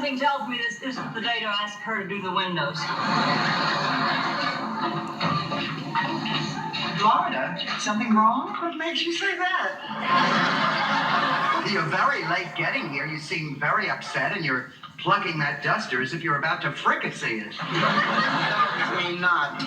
Something tells me this isn't the day to ask her to do the windows. Florida? Something wrong? What makes you say that? You're very late getting here. You seem very upset, and you're plucking that duster as if you're about to fricassee it. I mean, not.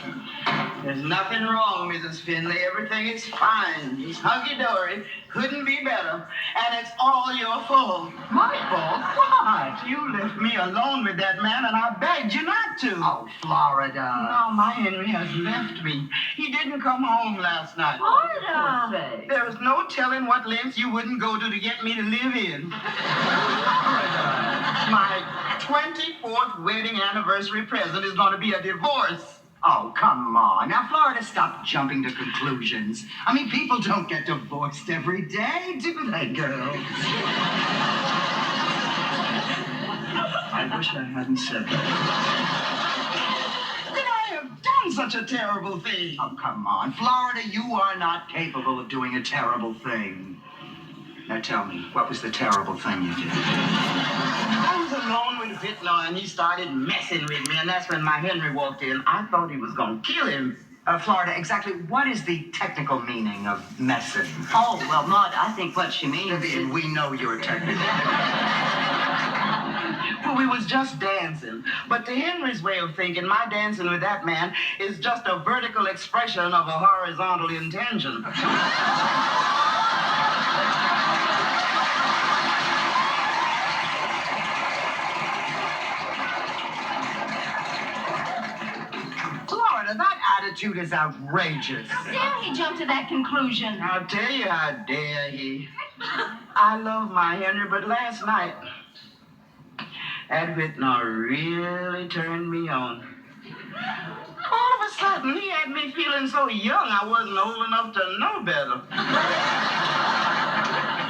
There's nothing wrong, Mrs. Finley. Everything is fine. It's hunky-dory. Couldn't be better. And it's all your fault. My fault? What? You left me alone with that man, and I begged you not to. Oh, Florida. No, my Henry has left me. He didn't come home last night. Florida! There's no telling what lengths you wouldn't go to get me to live in. My 24th wedding anniversary present is going to be a divorce. Oh, come on. Now, Florida, stop jumping to conclusions. I mean, people don't get divorced every day, do they, girls? I wish I hadn't said that. Could I have done such a terrible thing? Oh, come on. Florida, you are not capable of doing a terrible thing. Now tell me, what was the terrible thing you did? I was alone with Whitlaw, and he started messing with me, and that's when my Henry walked in. I thought he was going to kill him. Florida, exactly what is the technical meaning of messing? Oh, well, Maud, I think what she means Vivian, is... we know you're technical. Well, we was just dancing. But to Henry's way of thinking, my dancing with that man is just a vertical expression of a horizontal intention. That attitude is outrageous. How dare he jump to that conclusion? I'll tell you how dare he. I love my Henry, but last night, that Whitlaw really turned me on. All of a sudden, he had me feeling so young I wasn't old enough to know better.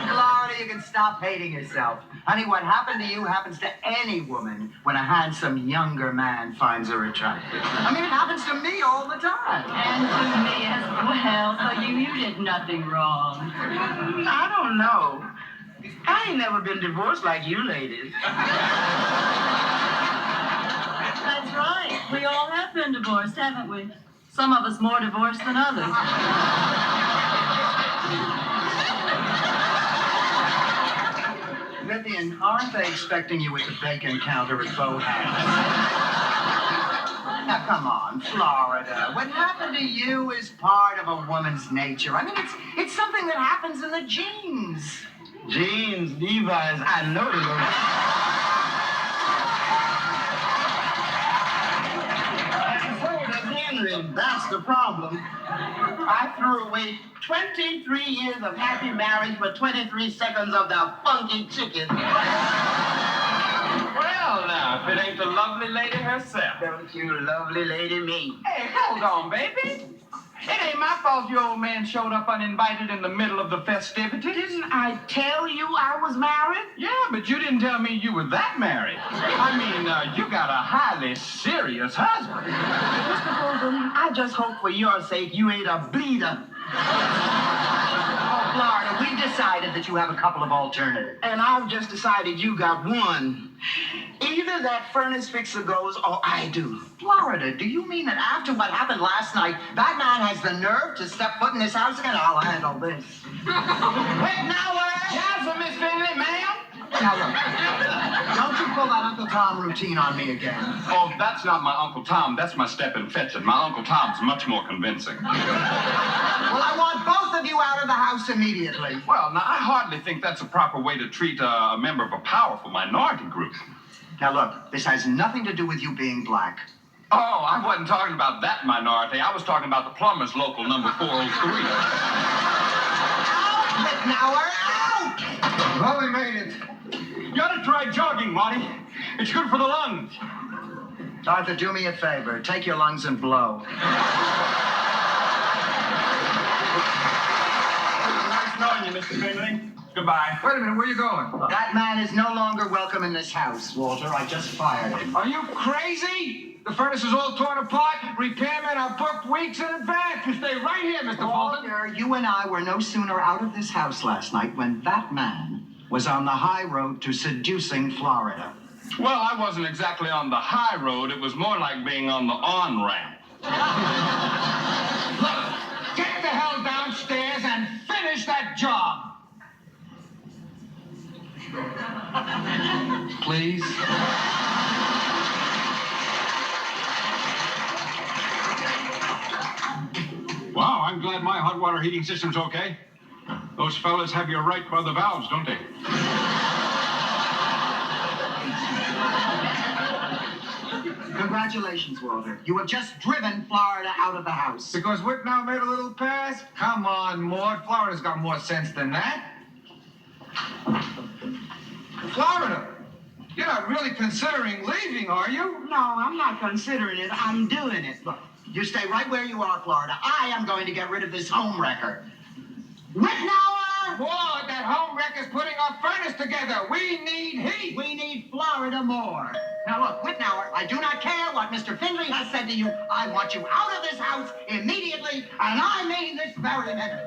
Florida, you can stop hating yourself. Honey, what happened to you happens to any woman when a handsome younger man finds her attractive. I mean, it happens to me all the time. And to me as well, so you did nothing wrong. I don't know. I ain't never been divorced like you ladies. That's right. We all have been divorced, haven't we? Some of us more divorced than others. Vivian, aren't they expecting you at the bacon counter at Bohan's? Now, come on, Florida. What happened to you is part of a woman's nature. I mean, it's something that happens in the genes. Jeans, Levi's, I know they look. And so does Henry. That's the problem. I threw away 23 years of happy marriage for 23 seconds of the funky chicken. Well, now, if it ain't the lovely lady herself. Don't you lovely lady me. Hey, hold on, baby. It ain't my fault your old man showed up uninvited in the middle of the festivities. Didn't I tell you I was married? Yeah, but you didn't tell me you were that married. I mean, you got a highly serious husband. Mr. Holden, I just hope for your sake you ain't a bleeder. Oh, Florida, we've decided that you have a couple of alternatives. And I've just decided you got one. Either that furnace fixer goes or I do. Florida, do you mean that after what happened last night, that man has the nerve to step foot in this house again? I'll handle this. Wait, now, yes, Miss Finley, ma'am? Now, look, don't you pull that Uncle Tom routine on me again. Oh, that's not my Uncle Tom. That's my step and fetch it. My Uncle Tom's much more convincing. Well, I want both of you out of the house immediately. Well, now, I hardly think that's a proper way to treat a member of a powerful minority group. Now, look, this has nothing to do with you being black. Oh, I wasn't talking about that minority. I was talking about the plumbers local number 403. Out, Mittenauer, out! Well, we made it. You ought to try jogging, Marty. It's good for the lungs. Arthur, do me a favor. Take your lungs and blow. Nice knowing you, Mr. Finley. Goodbye. Wait a minute, where are you going? That man is no longer welcome in this house, Walter. I just fired him. Are you crazy? The furnace is all torn apart. Repairmen are booked weeks in advance. You stay right here, Mr. Fulton. Walter, you and I were no sooner out of this house last night when that man was on the high road to seducing Florida. Well, I wasn't exactly on the high road. It was more like being on the on-ramp. Look, get the hell downstairs and finish that job. Please. Wow, I'm glad my hot water heating system's okay. Those fellas have you right by the valves, don't they? Congratulations, Walter. You have just driven Florida out of the house. Because Whitnall made a little pass? Come on, Maud. Florida's got more sense than that. Florida, you're not really considering leaving, are you? No, I'm not considering it. I'm doing it. Look, you stay right where you are, Florida. I am going to get rid of this home wrecker. Whitnauer! Maud, that home wrecker's putting our furnace together. We need heat. We need Florida more. Now look, Whitnauer, I do not care what Mr. Findlay has said to you. I want you out of this house immediately, and I mean this very minute.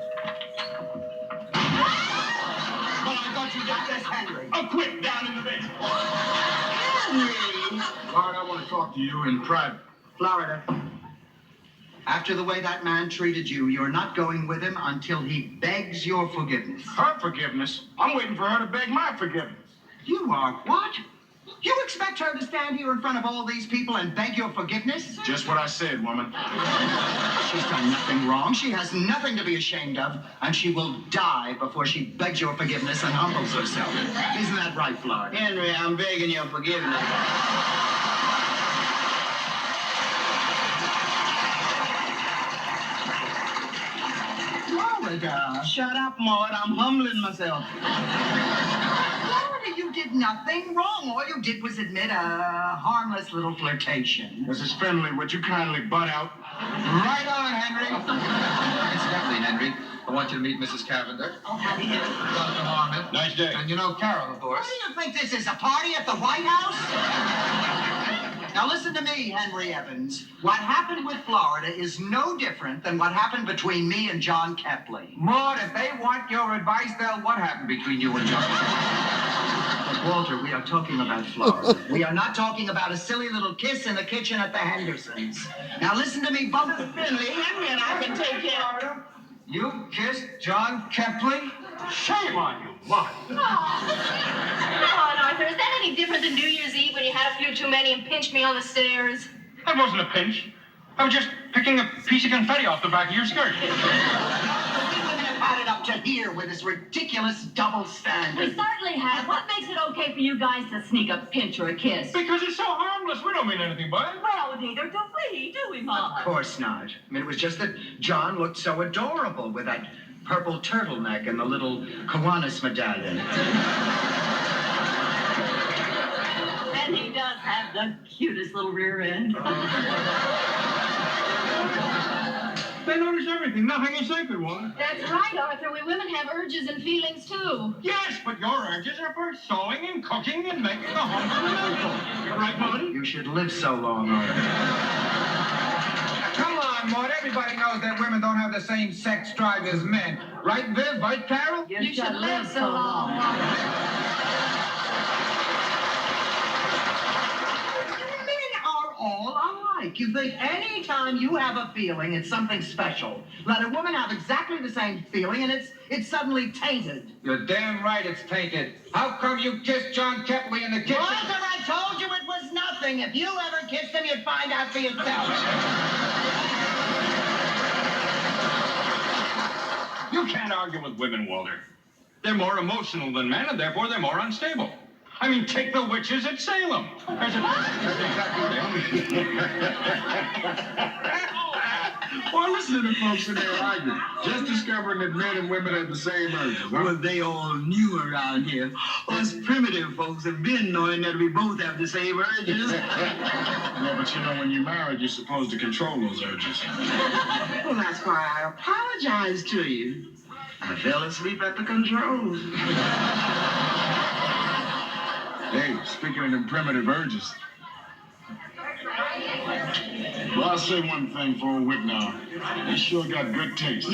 Well, I thought you got this, Henry. Oh, quick, down in the basement. Henry! Florida, I want to talk to you in private. Florida, after the way that man treated you, you're not going with him until he begs your forgiveness. Her forgiveness? I'm waiting for her to beg my forgiveness. You are what? You expect her to stand here in front of all these people and beg your forgiveness? Just what I said, woman. She's done nothing wrong. She has nothing to be ashamed of, and she will die before she begs your forgiveness and humbles herself. Isn't that right, Florida? Henry, I'm begging your forgiveness. Florida. Shut up, Maud. I'm humbling myself. Florida, you did nothing wrong. All you did was admit a harmless little flirtation. Mrs. Findlay, would you kindly butt out? Right on, Henry. Incidentally, Henry, I want you to meet Mrs. Cavender. Oh, how do you do? Dr. Harmon. Nice day. And you know Carol, of course. What do you think this is, a party at the White House? Now listen to me, Henry Evans. What happened with Florida is no different than what happened between me and John Kepley. Maud, if they want your advice, they'll what happened between you and John? But Walter, we are talking about Florida. We are not talking about a silly little kiss in the kitchen at the Hendersons. Now listen to me, Bumper Finley, Henry and I can take care of it. You kissed John Kepley? Shame on you. What? Come on, Arthur. Is that any different than New Year's Eve when you had a few too many and pinched me on the stairs? That wasn't a pinch. I was just picking a piece of confetti off the back of your skirt. We women have had it up to here with this ridiculous double We standard. certainly have. What makes it okay for you guys to sneak a pinch or a kiss? Because it's so harmless. We don't mean anything by it. Well, neither do we, Mom? Of course not. I mean, it was just that John looked so adorable with that purple turtleneck and the little Kiwanis medallion. And he does have the cutest little rear end. They notice everything. Nothing is sacred, woman. That's right, Arthur. We women have urges and feelings, too. Yes, but your urges are for sewing and cooking and making a home for the You're right, Maud? You should live so long, Arthur. Come on, Maud. Everybody knows that women don't have the same sex drive as men. Right, Viv? Right, Carol? You should live so long. Men are all alike. You think any time you have a feeling, it's something special. Let a woman have exactly the same feeling, and it's suddenly tainted. You're damn right it's tainted. How come you kissed John Kepley in the kitchen? Arthur, I told you it was nothing. If you ever kissed him, you'd find out for yourself. You can't argue with women, Walter. They're more emotional than men, and therefore they're more unstable. I mean, take the witches at Salem. That's exactly Well, listen to the folks in their argument. Just discovering that men and women have the same urges. Huh? Well, they all knew around here. Us primitive folks have been knowing that we both have the same urges. Yeah, but you know, when you're married, you're supposed to control those urges. Well, that's why I apologize to you. I fell asleep at the controls. Hey, speaking of them primitive urges. Well, I'll say one thing for old Whitnall. He sure got good taste.